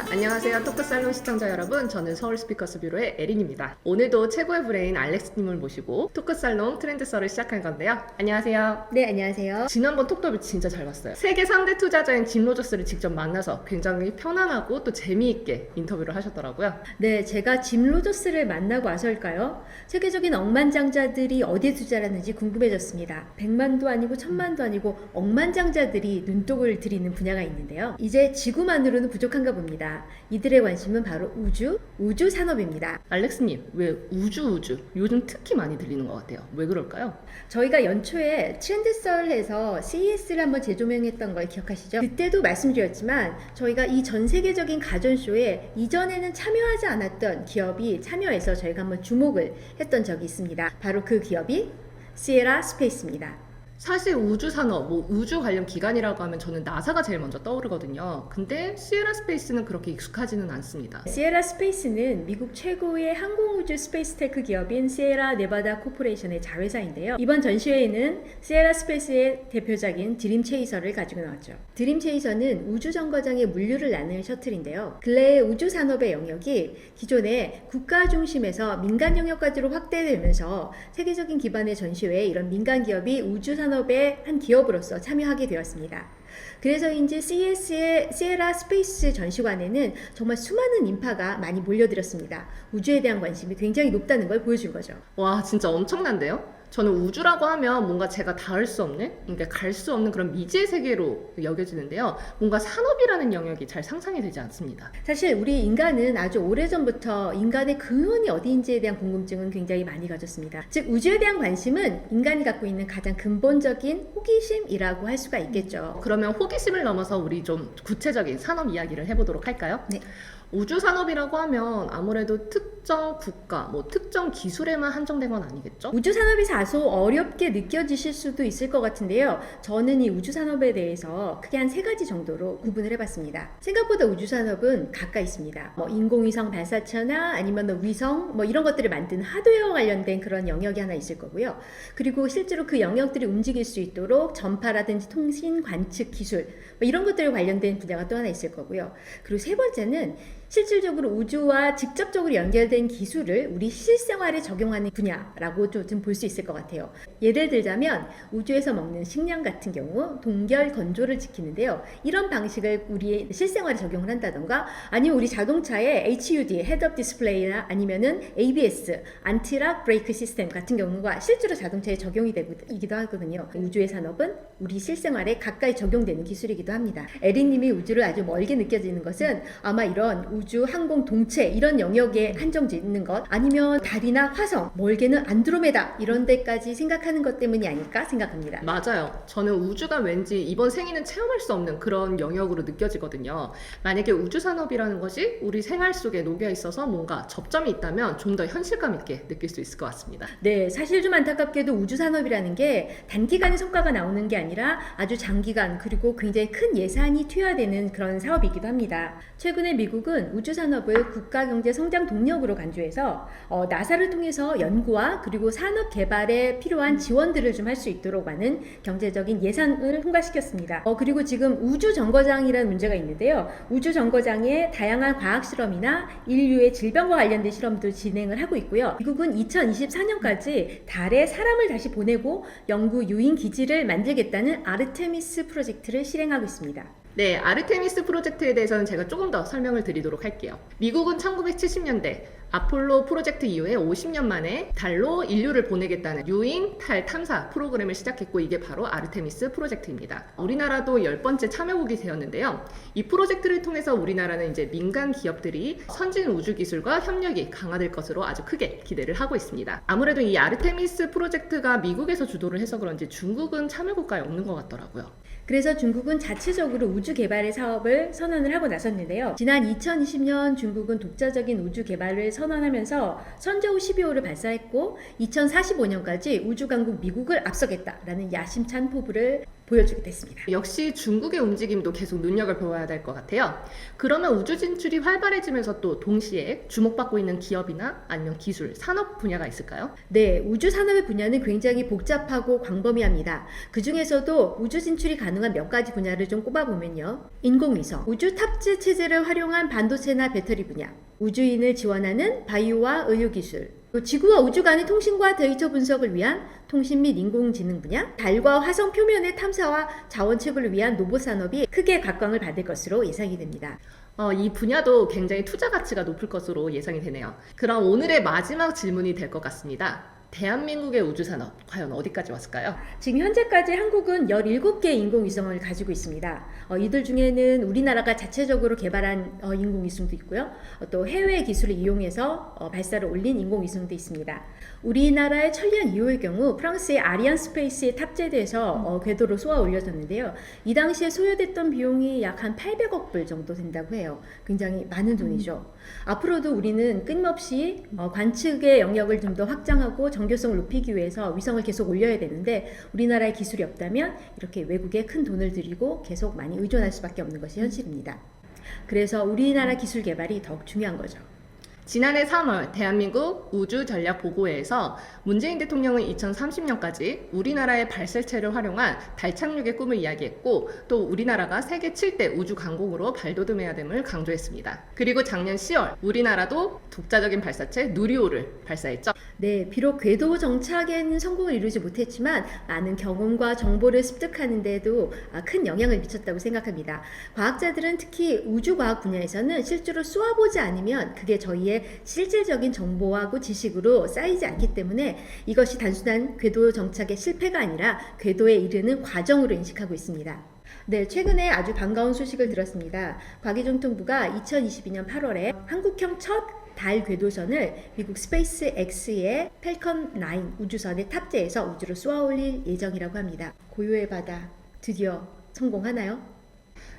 안녕하세요. 토크살롱 시청자 여러분. 저는 서울 스피커스 뷰로의 에린입니다. 오늘도 최고의 브레인 알렉스님을 모시고 토크살롱 트렌드썰을 시작할 건데요. 안녕하세요. 네, 안녕하세요. 지난번 톡더비 진짜 잘 봤어요. 세계 3대 투자자인 짐 로저스를 직접 만나서 굉장히 편안하고 또 재미있게 인터뷰를 하셨더라고요. 네, 제가 짐 로저스를 만나고 와서일까요? 세계적인 억만장자들이 어디에 투자를 하는지 궁금해졌습니다. 100만도 아니고 1000만도 아니고 억만장자들이 눈독을 들이는 분야가 있는데요. 이제 지구만으로는 부족한가 봅니다. 이들의 관심은 바로 우주 산업입니다. 알렉스님, 왜 우주 요즘 특히 많이 들리는 것 같아요. 왜 그럴까요? 저희가 연초에 트렌드썰에서 CES를 한번 재조명했던 걸 기억하시죠? 그때도 말씀드렸지만 저희가 이 전 세계적인 가전쇼에 이전에는 참여하지 않았던 기업이 참여해서 저희가 한번 주목을 했던 적이 있습니다. 바로 그 기업이 시에라 스페이스입니다. 사실 우주산업, 우주 관련 기관이라고 하면 저는 나사가 제일 먼저 떠오르거든요. 근데 시에라 스페이스는 그렇게 익숙하지는 않습니다. 시에라 스페이스는 미국 최고의 항공우주 스페이스테크 기업인 시에라 네바다 코퍼레이션의 자회사인데요. 이번 전시회에는 시에라 스페이스의 대표작인 드림 체이서를 가지고 나왔죠. 드림 체이서는 우주 정거장의 물류를 나누는 셔틀인데요. 근래 우주 산업의 영역이 기존의 국가 중심에서 민간 영역까지로 확대되면서 세계적인 기반의 전시회에 이런 민간 기업이 우주 산업의 한 기업으로서 참여하게 되었습니다. 그래서인지 CES의 시에라 스페이스 전시관에는 정말 수많은 인파가 많이 몰려들었습니다. 우주에 대한 관심이 굉장히 높다는 걸 보여준 거죠. 와, 진짜 엄청난데요? 저는 우주라고 하면 뭔가 제가 닿을 수 없는, 그러니까 갈 수 없는 그런 미지의 세계로 여겨지는데요. 뭔가 산업이라는 영역이 잘 상상이 되지 않습니다. 사실 우리 인간은 아주 오래전부터 인간의 근원이 어디인지에 대한 궁금증은 굉장히 많이 가졌습니다. 즉 우주에 대한 관심은 인간이 갖고 있는 가장 근본적인 호기심이라고 할 수가 있겠죠. 그러면 호기심을 넘어서 우리 좀 구체적인 산업 이야기를 해보도록 할까요? 네. 우주 산업이라고 하면 아무래도 특정 국가, 특정 기술에만 한정된 건 아니겠죠? 우주 산업이 다소 어렵게 느껴지실 수도 있을 것 같은데요. 저는 이 우주 산업에 대해서 크게 한 3가지 정도로 구분을 해봤습니다. 생각보다 우주 산업은 가까이 있습니다. 인공위성 발사체나 아니면 위성 이런 것들을 만드는 하드웨어 관련된 그런 영역이 하나 있을 거고요. 그리고 실제로 그 영역들이 움직일 수 있도록 전파라든지 통신 관측 기술 이런 것들 관련된 분야가 또 하나 있을 거고요. 그리고 세 번째는 실질적으로 우주와 직접적으로 연결된 기술을 우리 실생활에 적용하는 분야라고 좀 볼 수 있을 것 같아요. 예를 들자면 우주에서 먹는 식량 같은 경우 동결 건조를 지키는데요. 이런 방식을 우리 실생활에 적용을 한다던가 아니면 우리 자동차에 HUD, 헤드업 디스플레이나 아니면은 ABS, 안티락 브레이크 시스템 같은 경우가 실제로 자동차에 적용이 되기도 하거든요. 우주의 산업은 우리 실생활에 가까이 적용되는 기술이기도 합니다. 에린님이 우주를 아주 멀게 느껴지는 것은 아마 이런 우주 항공 동체 이런 영역에 한정돼 있는 것 아니면 달이나 화성, 멀게는 안드로메다 이런 데까지 생각하는 것 때문이 아닐까 생각합니다. 맞아요. 저는 우주가 왠지 이번 생에는 체험할 수 없는 그런 영역으로 느껴지거든요. 만약에 우주 산업이라는 것이 우리 생활 속에 녹여 있어서 뭔가 접점이 있다면 좀 더 현실감 있게 느낄 수 있을 것 같습니다. 네, 사실 좀 안타깝게도 우주 산업이라는 게 단기간에 성과가 나오는 게 아니라 아주 장기간 그리고 굉장히 큰 예산이 투여되는 그런 사업이기도 합니다. 최근에 미국은 우주 산업을 국가 경제 성장 동력으로 간주해서 나사를 통해서 연구와 그리고 산업 개발에 필요한 지원들을 좀 할 수 있도록 하는 경제적인 예산을 통과시켰습니다. 그리고 지금 우주 정거장이라는 문제가 있는데요. 우주 정거장에 다양한 과학 실험이나 인류의 질병과 관련된 실험도 진행을 하고 있고요. 미국은 2024년까지 달에 사람을 다시 보내고 연구 유인 기지를 만들겠다는 아르테미스 프로젝트를 실행하고 있습니다. 네, 아르테미스 프로젝트에 대해서는 제가 조금 더 설명을 드리도록 할게요. 미국은 1970년대 아폴로 프로젝트 이후에 50년 만에 달로 인류를 보내겠다는 유인 달 탐사 프로그램을 시작했고 이게 바로 아르테미스 프로젝트입니다. 우리나라도 10번째 참여국이 되었는데요. 이 프로젝트를 통해서 우리나라는 이제 민간 기업들이 선진 우주 기술과 협력이 강화될 것으로 아주 크게 기대를 하고 있습니다. 아무래도 이 아르테미스 프로젝트가 미국에서 주도를 해서 그런지 중국은 참여 국가에 없는 것 같더라고요. 그래서 중국은 자체적으로 우주 개발의 사업을 선언을 하고 나섰는데요. 지난 2020년 중국은 독자적인 우주 개발을 선언하면서 선저우 12호를 발사했고 2045년까지 우주 강국 미국을 앞서겠다라는 야심찬 포부를 보여주게 됐습니다. 역시 중국의 움직임도 계속 눈여겨보아야 될 것 같아요. 그러면 우주 진출이 활발해지면서 또 동시에 주목받고 있는 기업이나 아니면 기술, 산업 분야가 있을까요? 네, 우주 산업의 분야는 굉장히 복잡하고 광범위합니다. 그 중에서도 우주 진출이 가능한 몇 가지 분야를 좀 꼽아보면요. 인공위성, 우주 탑재 체제를 활용한 반도체나 배터리 분야, 우주인을 지원하는 바이오와 의료기술, 또 지구와 우주 간의 통신과 데이터 분석을 위한 통신 및 인공지능 분야, 달과 화성 표면의 탐사와 자원 채굴을 위한 로봇 산업이 크게 각광을 받을 것으로 예상이 됩니다. 이 분야도 굉장히 투자 가치가 높을 것으로 예상이 되네요. 그럼 오늘의 마지막 질문이 될 것 같습니다. 대한민국의 우주산업 과연 어디까지 왔을까요? 지금 현재까지 한국은 17개 인공위성을 가지고 있습니다. 이들 중에는 우리나라가 자체적으로 개발한 인공위성도 있고요. 또 해외 기술을 이용해서 발사를 올린 인공위성도 있습니다. 우리나라의 천리안 2호의 경우 프랑스의 아리안 스페이스에 탑재돼서 궤도로 쏘아 올려졌는데요. 이 당시에 소요됐던 비용이 약 한 800억 불 정도 된다고 해요. 굉장히 많은 돈이죠. 앞으로도 우리는 끊임없이 관측의 영역을 좀 더 확장하고 정교성을 높이기 위해서 위성을 계속 올려야 되는데 우리나라의 기술이 없다면 이렇게 외국에 큰 돈을 들이고 계속 많이 의존할 수밖에 없는 것이 현실입니다. 그래서 우리나라 기술 개발이 더욱 중요한 거죠. 지난해 3월 대한민국 우주전략보고회에서 문재인 대통령은 2030년까지 우리나라의 발사체를 활용한 달 착륙의 꿈을 이야기했고 또 우리나라가 세계 7대 우주강국으로 발돋움해야 됨을 강조했습니다. 그리고 작년 10월 우리나라도 독자적인 발사체 누리호를 발사했죠. 네, 비록 궤도 정착에는 성공을 이루지 못했지만 많은 경험과 정보를 습득하는 데도 큰 영향을 미쳤다고 생각합니다. 과학자들은 특히 우주과학 분야에서는 실제로 쏘아보지 않으면 그게 저희의 실질적인 정보하고 지식으로 쌓이지 않기 때문에 이것이 단순한 궤도 정착의 실패가 아니라 궤도에 이르는 과정으로 인식하고 있습니다. 네, 최근에 아주 반가운 소식을 들었습니다. 과기정통부가 2022년 8월에 한국형 첫 달 궤도선을 미국 스페이스 X의 펠컨 9 우주선에 탑재해서 우주로 쏘아 올릴 예정이라고 합니다. 고요의 바다 드디어 성공하나요?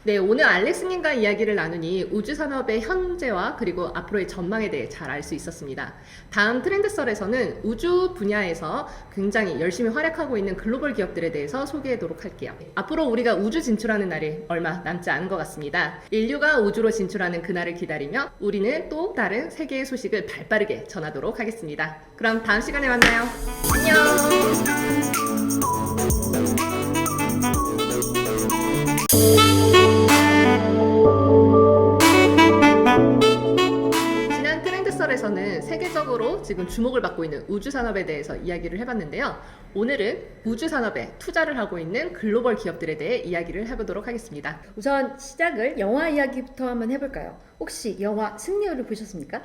네, 오늘 알렉스님과 이야기를 나누니 우주산업의 현재와 그리고 앞으로의 전망에 대해 잘 알 수 있었습니다. 다음 트렌드썰에서는 우주 분야에서 굉장히 열심히 활약하고 있는 글로벌 기업들에 대해서 소개하도록 할게요. 앞으로 우리가 우주 진출하는 날이 얼마 남지 않은 것 같습니다. 인류가 우주로 진출하는 그날을 기다리며 우리는 또 다른 세계의 소식을 발빠르게 전하도록 하겠습니다. 그럼 다음 시간에 만나요. 안녕! 에서는 세계적으로 지금 주목을 받고 있는 우주 산업에 대해서 이야기를 해봤는데요. 오늘은 우주 산업에 투자를 하고 있는 글로벌 기업들에 대해 이야기를 해보도록 하겠습니다. 우선 시작을 영화 이야기부터 한번 해볼까요? 혹시 영화 승리호를 보셨습니까?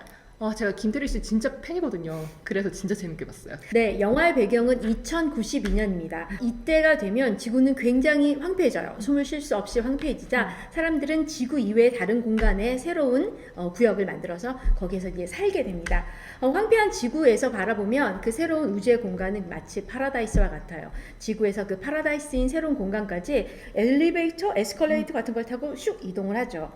제가 김태리 씨 진짜 팬이거든요. 그래서 진짜 재밌게 봤어요. 네, 영화의 배경은 2092년입니다. 이때가 되면 지구는 굉장히 황폐해져요. 숨을 쉴 수 없이 황폐해지자 사람들은 지구 이외의 다른 공간에 새로운 구역을 만들어서 거기에서 이제 살게 됩니다. 황폐한 지구에서 바라보면 그 새로운 우주의 공간은 마치 파라다이스와 같아요. 지구에서 그 파라다이스인 새로운 공간까지 엘리베이터, 에스컬레이터 같은 걸 타고 슉 이동을 하죠.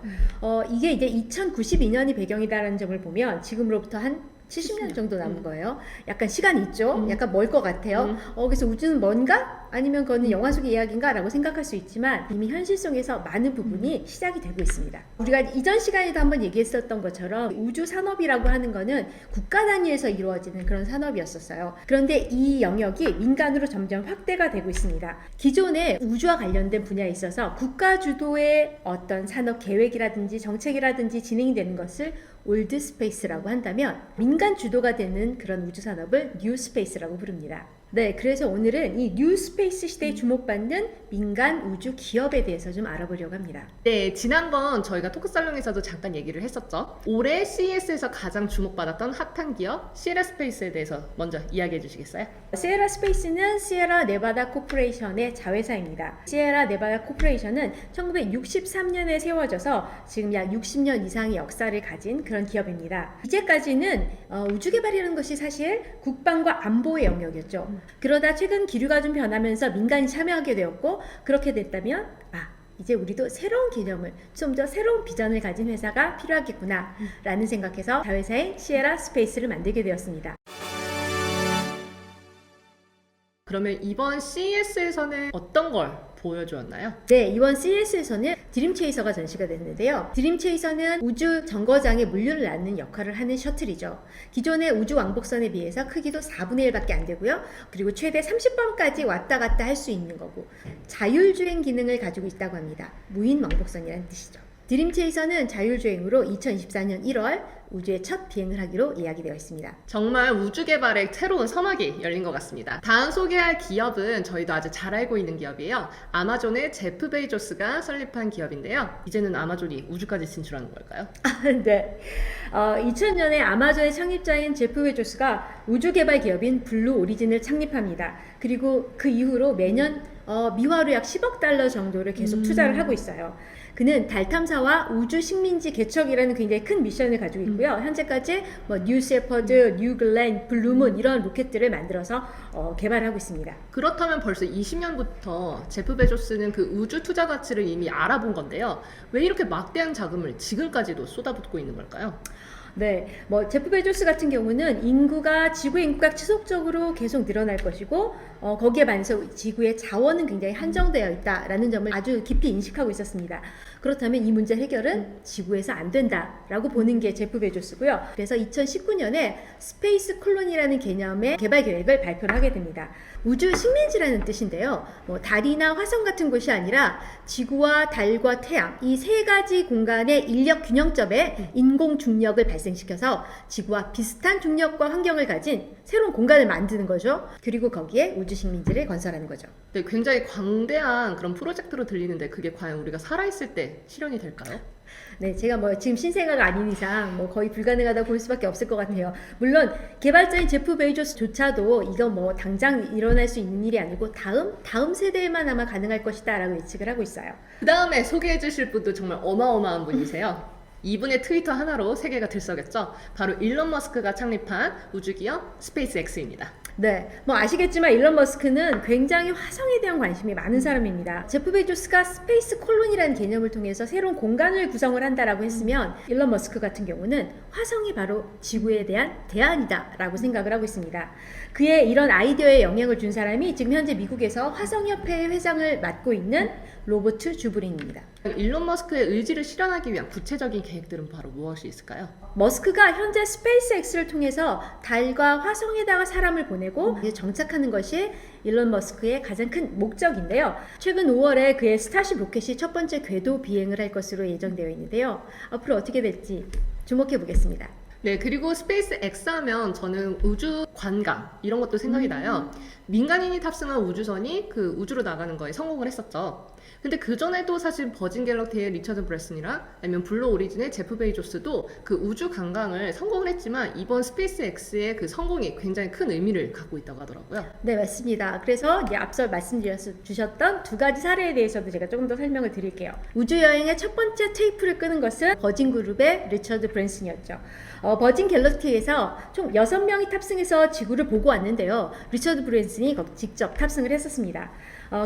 이게 이제 2092년이 배경이다라는 점을 보면 지금으로부터 한 70년 정도 남은 거예요. 약간 시간이 있죠. 약간 멀 것 같아요. 그래서 우주는 뭔가? 아니면 그거는 영화 속의 이야기인가? 라고 생각할 수 있지만 이미 현실성에서 많은 부분이 시작이 되고 있습니다. 우리가 이전 시간에도 한번 얘기했었던 것처럼 우주 산업이라고 하는 거는 국가 단위에서 이루어지는 그런 산업이었었어요. 그런데 이 영역이 민간으로 점점 확대가 되고 있습니다. 기존에 우주와 관련된 분야에 있어서 국가 주도의 어떤 산업 계획이라든지 정책이라든지 진행이 되는 것을 올드 스페이스라고 한다면 민간 주도가 되는 그런 우주 산업을 뉴 스페이스라고 부릅니다. 네, 그래서 오늘은 이 뉴 스페이스 시대에 주목받는 민간 우주 기업에 대해서 좀 알아보려고 합니다. 네, 지난번 저희가 토크살롱에서도 잠깐 얘기를 했었죠. 올해 CES에서 가장 주목받았던 핫한 기업 시에라 스페이스에 대해서 먼저 이야기해 주시겠어요? 시에라 스페이스는 시에라 네바다 코퍼레이션의 자회사입니다. 시에라 네바다 코퍼레이션은 1963년에 세워져서 지금 약 60년 이상의 역사를 가진 그런 기업입니다. 이제까지는 우주 개발이라는 것이 사실 국방과 안보의 영역이었죠. 그러다 최근 기류가 좀 변하면서 민간이 참여하게 되었고, 그렇게 됐다면 이제 우리도 새로운 개념을, 좀 더 새로운 비전을 가진 회사가 필요하겠구나 라는 생각해서 자회사인 시에라 스페이스를 만들게 되었습니다. 그러면 이번 CES에서는 어떤 걸 보여주었나요? 네, 이번 CES에서는 드림체이서가 전시가 됐는데요. 드림체이서는 우주 정거장에 물류를 낳는 역할을 하는 셔틀이죠. 기존의 우주 왕복선에 비해서 크기도 4분의 1밖에 안 되고요. 그리고 최대 30번까지 왔다 갔다 할 수 있는 거고 자율주행 기능을 가지고 있다고 합니다. 무인 왕복선이라는 뜻이죠. 드림체이서는 자율주행으로 2024년 1월 우주에 첫 비행을 하기로 예약이 되어 있습니다. 정말 우주 개발의 새로운 서막이 열린 것 같습니다. 다음 소개할 기업은 저희도 아주 잘 알고 있는 기업이에요. 아마존의 제프 베이조스가 설립한 기업인데요. 이제는 아마존이 우주까지 진출하는 걸까요? 네. 2000년에 아마존의 창립자인 제프 베조스가 우주 개발 기업인 블루 오리진을 창립합니다. 그리고 그 이후로 매년 미화로 약 10억 달러 정도를 계속 투자를 하고 있어요. 그는 달 탐사와 우주 식민지 개척이라는 굉장히 큰 미션을 가지고 있고요. 현재까지 뉴 셰퍼드, 뉴 글렌, 블루문 이런 로켓들을 만들어서 개발하고 있습니다. 그렇다면 벌써 20년부터 제프 베조스는 그 우주 투자 가치를 이미 알아본 건데요. 왜 이렇게 막대한 자금을 지금까지도 쏟아붓고 있는 걸까요? 네, 제프 베조스 같은 경우는 지구의 인구가 지속적으로 계속 늘어날 것이고 거기에 반해서 지구의 자원은 굉장히 한정되어 있다라는 점을 아주 깊이 인식하고 있었습니다. 그렇다면 이 문제 해결은 지구에서 안 된다라고 보는 게 제프 베조스고요. 그래서 2019년에 스페이스 콜론이라는 개념의 개발 계획을 발표를 하게 됩니다. 우주 식민지라는 뜻인데요. 달이나 화성 같은 곳이 아니라 지구와 달과 태양 이 세 가지 공간의 인력 균형점에 인공 중력을 발생시켜서 지구와 비슷한 중력과 환경을 가진 새로운 공간을 만드는 거죠. 그리고 거기에 우주 식민지를 건설하는 거죠. 네, 굉장히 광대한 그런 프로젝트로 들리는데 그게 과연 우리가 살아있을 때 실현이 될까요? 네, 제가 지금 신생아가 아닌 이상 거의 불가능하다고 볼 수밖에 없을 것 같아요. 물론 개발자인 제프 베이조스조차도 이거 당장 일어날 수 있는 일이 아니고 다음 세대에만 아마 가능할 것이다라고 예측을 하고 있어요. 그 다음에 소개해 주실 분도 정말 어마어마한 분이세요. 이분의 트위터 하나로 세계가 들썩였죠. 바로 일론 머스크가 창립한 우주기업 스페이스X입니다. 네, 아시겠지만 일론 머스크는 굉장히 화성에 대한 관심이 많은 사람입니다. 제프 베조스가 스페이스 콜론이라는 개념을 통해서 새로운 공간을 구성을 한다라고 했으면 일론 머스크 같은 경우는 화성이 바로 지구에 대한 대안이다라고 생각을 하고 있습니다. 그의 이런 아이디어에 영향을 준 사람이 지금 현재 미국에서 화성협회의 회장을 맡고 있는 로버트 주브린입니다. 일론 머스크의 의지를 실현하기 위한 구체적인 계획들은 바로 무엇이 있을까요? 머스크가 현재 스페이스X를 통해서 달과 화성에다가 사람을 보내고 이제 정착하는 것이 일론 머스크의 가장 큰 목적인데요. 최근 5월에 그의 스타쉽 로켓이 첫 번째 궤도 비행을 할 것으로 예정되어 있는데요. 앞으로 어떻게 될지 주목해 보겠습니다. 네, 그리고 스페이스 X 하면 저는 우주 관광 이런 것도 생각이 나요. 민간인이 탑승한 우주선이 그 우주로 나가는 거에 성공을 했었죠. 근데 그 전에도 사실 버진 갤럭시의 리처드 브랜슨이랑 아니면 블루 오리진의 제프 베이조스도 그 우주 관광을 성공을 했지만 이번 스페이스 X의 그 성공이 굉장히 큰 의미를 갖고 있다고 하더라고요. 네, 맞습니다. 그래서 이제 앞서 말씀주셨던 두 가지 사례에 대해서도 제가 조금 더 설명을 드릴게요. 우주 여행의 첫 번째 테이프를 끄는 것은 버진 그룹의 리처드 브랜슨이었죠. 버진 갤럭시에서 총 6명이 탑승해서 지구를 보고 왔는데요. 리처드 브랜슨이 직접 탑승을 했었습니다.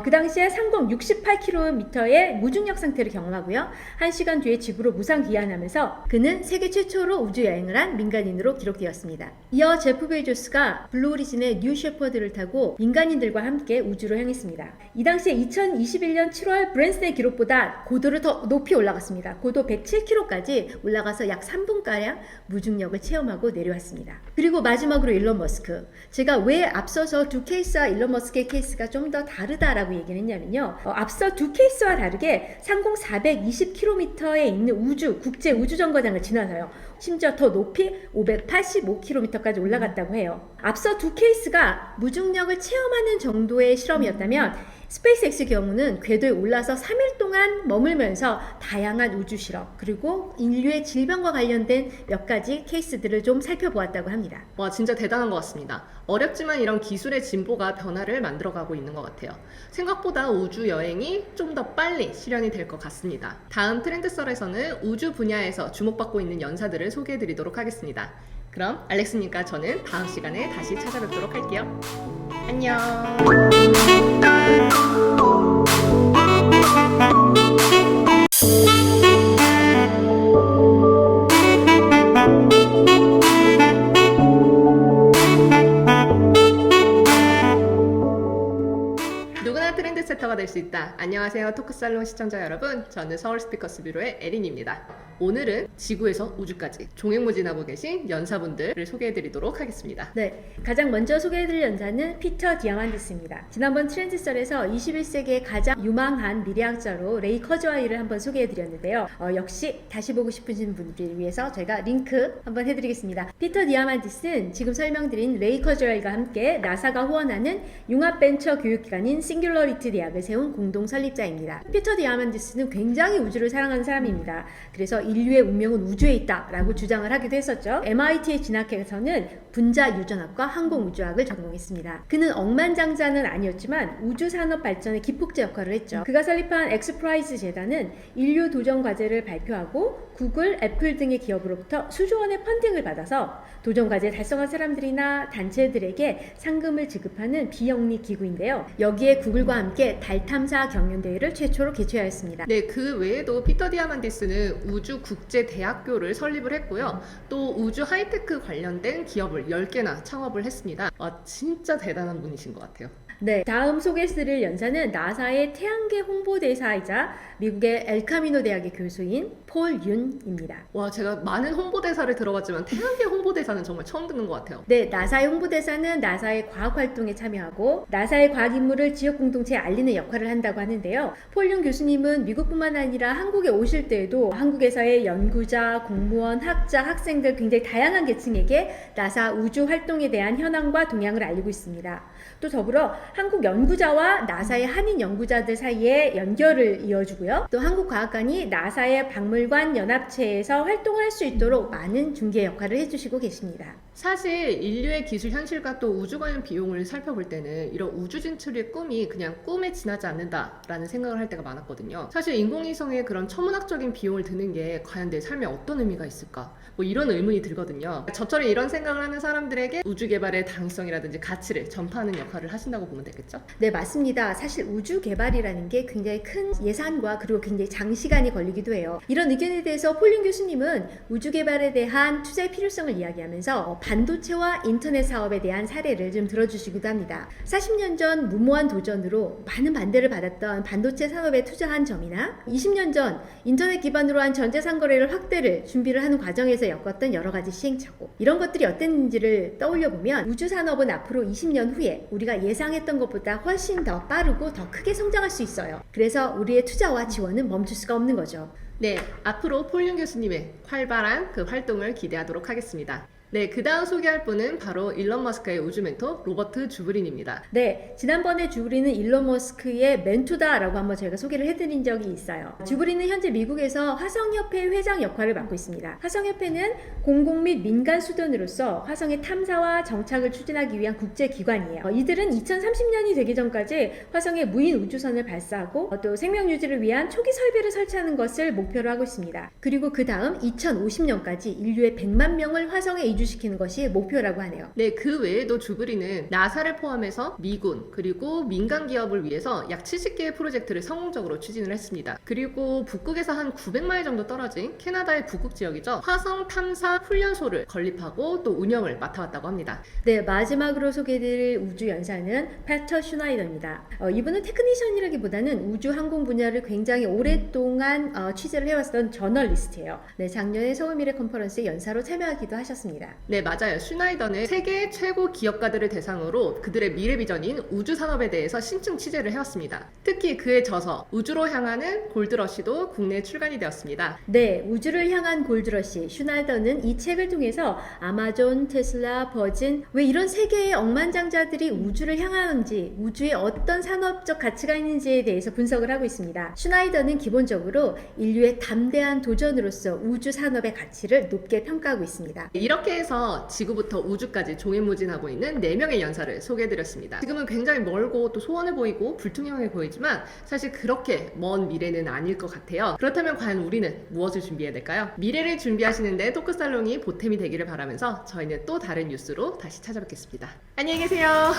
그 당시에 상공 68km의 무중력 상태를 경험하고요. 1시간 뒤에 지구로 무상 귀환하면서 그는 세계 최초로 우주 여행을 한 민간인으로 기록되었습니다. 이어 제프 베이조스가 블루 오리진의 뉴 셰퍼드를 타고 민간인들과 함께 우주로 향했습니다. 이 당시에 2021년 7월 브랜슨의 기록보다 고도를 더 높이 올라갔습니다. 고도 107km까지 올라가서 약 3분가량 무중력을 체험하고 내려왔습니다. 그리고 마지막으로 일론 머스크. 제가 왜 앞서서 두 케이스와 일론 머스크의 케이스가 좀 더 다르다라고 얘기를 했냐면요. 앞서 두 케이스와 다르게 상공 420km에 있는 국제 우주정거장을 지나서요. 심지어 더 높이 585km까지 올라갔다고 해요. 앞서 두 케이스가 무중력을 체험하는 정도의 실험이었다면 스페이스X의 경우는 궤도에 올라서 3일 동안 머물면서 다양한 우주 실험 그리고 인류의 질병과 관련된 몇 가지 케이스들을 좀 살펴보았다고 합니다. 와, 진짜 대단한 것 같습니다. 어렵지만 이런 기술의 진보가 변화를 만들어가고 있는 것 같아요. 생각보다 우주 여행이 좀 더 빨리 실현이 될 것 같습니다. 다음 트렌드썰에서는 우주 분야에서 주목받고 있는 연사들을 소개해드리도록 하겠습니다. 그럼 알렉스님과 저는 다음 시간에 다시 찾아뵙도록 할게요. 안녕. 누구나 트렌드세터가 될 수 수 있다. 안녕하세요, 토크살롱 시청자 여러분. 저는 서울 스피커스 뷰로의 에린입니다. 오늘은 지구에서 우주까지 종횡무진하고 계신 연사분들을 소개해드리도록 하겠습니다. 네, 가장 먼저 소개해드릴 연사는 피터 디아만티스입니다. 지난번 트랜지스터에서 21세기의 가장 유망한 미래학자로 레이 커즈와이를 한번 소개해드렸는데요. 역시 다시 보고 싶으신 분들을 위해서 저희가 링크 한번 해드리겠습니다. 피터 디아만티스는 지금 설명드린 레이 커즈와이가 함께 나사가 후원하는 융합벤처 교육기관인 싱귤러리티 대학을 세운 공동 설립자입니다. 피터 디아만티스는 굉장히 우주를 사랑하는 사람입니다. 그래서 인류의 운명은 우주에 있다라고 주장을 하기도 했었죠. MIT에 진학해서는 분자 유전학과 항공우주학을 전공했습니다. 그는 억만장자는 아니었지만 우주 산업 발전의 기폭제 역할을 했죠. 그가 설립한 엑스프라이즈 재단은 인류 도전 과제를 발표하고 구글, 애플 등의 기업으로부터 수조 원의 펀딩을 받아서 도전 과제 달성한 사람들이나 단체들에게 상금을 지급하는 비영리 기구인데요. 여기에 구글과 함께 달 탐사 경연대회를 최초로 개최하였습니다. 네, 그 외에도 피터 디아만티스는 우주 국제 대학교를 설립을 했고요. 또 우주 하이테크 관련된 기업을 10개나 창업을 했습니다. 진짜 대단한 분이신 것 같아요. 네, 다음 소개해드릴 연사는 나사의 태양계 홍보대사이자 미국의 엘카미노 대학의 교수인 폴 윤입니다. 와, 제가 많은 홍보대사를 들어봤지만 태양계 홍보대사는 정말 처음 듣는 것 같아요. 네, 나사의 홍보대사는 나사의 과학활동에 참여하고 나사의 과학 임무를 지역 공동체에 알리는 역할을 한다고 하는데요. 폴 윤 교수님은 미국뿐만 아니라 한국에 오실 때에도 한국에서의 연구자, 공무원, 학자, 학생들 굉장히 다양한 계층에게 나사 우주 활동에 대한 현황과 동향을 알리고 있습니다. 또 더불어 한국 연구자와 나사의 한인 연구자들 사이에 연결을 이어주고요. 또 한국과학관이 나사의 박물관 연합체에서 활동을 할 수 있도록 많은 중개 역할을 해주시고 계십니다. 사실 인류의 기술 현실과 또 우주 관련 비용을 살펴볼 때는 이런 우주 진출의 꿈이 그냥 꿈에 지나지 않는다라는 생각을 할 때가 많았거든요. 사실 인공위성에 그런 천문학적인 비용을 드는 게 과연 내 삶에 어떤 의미가 있을까? 뭐 이런 의문이 들거든요. 저처럼 이런 생각을 하는 사람들에게 우주 개발의 당위성이라든지 가치를 전파하는 역할을 하신다고 보면 되겠죠? 네, 맞습니다. 사실 우주 개발이라는 게 굉장히 큰 예산과 그리고 굉장히 장시간이 걸리기도 해요. 이런 의견에 대해서 폴린 교수님은 우주 개발에 대한 투자의 필요성을 이야기하면서 반도체와 인터넷 사업에 대한 사례를 좀 들어주시기도 합니다. 40년 전 무모한 도전으로 많은 반대를 받았던 반도체 산업에 투자한 점이나 20년 전 인터넷 기반으로 한 전재산 거래를 확대를 준비를 하는 과정에서 겪었던 여러 가지 시행착오, 이런 것들이 어땠는지를 떠올려 보면 우주 산업은 앞으로 20년 후에 우리가 예상했던 것보다 훨씬 더 빠르고 더 크게 성장할 수 있어요. 그래서 우리의 투자와 지원은 멈출 수가 없는 거죠. 네, 앞으로 폴윤 교수님의 활발한 그 활동을 기대하도록 하겠습니다. 네, 그 다음 소개할 분은 바로 일론 머스크의 우주 멘토 로버트 주브린입니다. 네, 지난번에 주브린은 일론 머스크의 멘토다라고 한번 저희가 소개를 해드린 적이 있어요. 주브린은 현재 미국에서 화성협회 회장 역할을 맡고 있습니다. 화성협회는 공공 및 민간 수단으로서 화성의 탐사와 정착을 추진하기 위한 국제기관이에요. 이들은 2030년이 되기 전까지 화성에 무인 우주선을 발사하고 또 생명 유지를 위한 초기 설비를 설치하는 것을 목표로 하고 있습니다. 그리고 그 다음 2050년까지 인류의 100만 명을 화성에 이주시키는 것이 목표라고 하네요. 네, 그 외에도 주브린은 나사를 포함해서 미군 그리고 민간 기업을 위해서 약 70개의 프로젝트를 성공적으로 추진을 했습니다. 그리고 북극에서 한 900마일 정도 떨어진 캐나다의 북극 지역이죠. 화성 탐사 훈련소를 건립하고 또 운영을 맡아왔다고 합니다. 네, 마지막으로 소개해드릴 우주 연사는 패터 슈나이더입니다. 이분은 테크니션이라기보다는 우주 항공 분야를 굉장히 오랫동안 취재를 해왔던 저널리스트예요. 네, 작년에 서울 미래 컨퍼런스에 연사로 참여하기도 하셨습니다. 네, 맞아요. 슈나이더는 세계 최고 기업가들을 대상으로 그들의 미래 비전인 우주 산업에 대해서 심층 취재를 해왔습니다. 특히 그의 저서 우주로 향하는 골드러시도 국내에 출간이 되었습니다. 네, 우주를 향한 골드러시. 슈나이더는 이 책을 통해서 아마존, 테슬라, 버진, 왜 이런 세계의 억만장자들이 우주를 향하는지, 우주에 어떤 산업적 가치가 있는지에 대해서 분석을 하고 있습니다. 슈나이더는 기본적으로 인류의 담대한 도전으로서 우주 산업의 가치를 높게 평가하고 있습니다. 이렇게 해서 지구부터 우주까지 종횡무진하고 있는 4명의 연사를 소개해드렸습니다. 지금은 굉장히 멀고 또 소원해 보이고 불투명해 보이지만 사실 그렇게 먼 미래는 아닐 것 같아요. 그렇다면 과연 우리는 무엇을 준비해야 될까요? 미래를 준비하시는데 토크살롱이 보탬이 되기를 바라면서 저희는 또 다른 뉴스로 다시 찾아뵙겠습니다. 안녕히 계세요.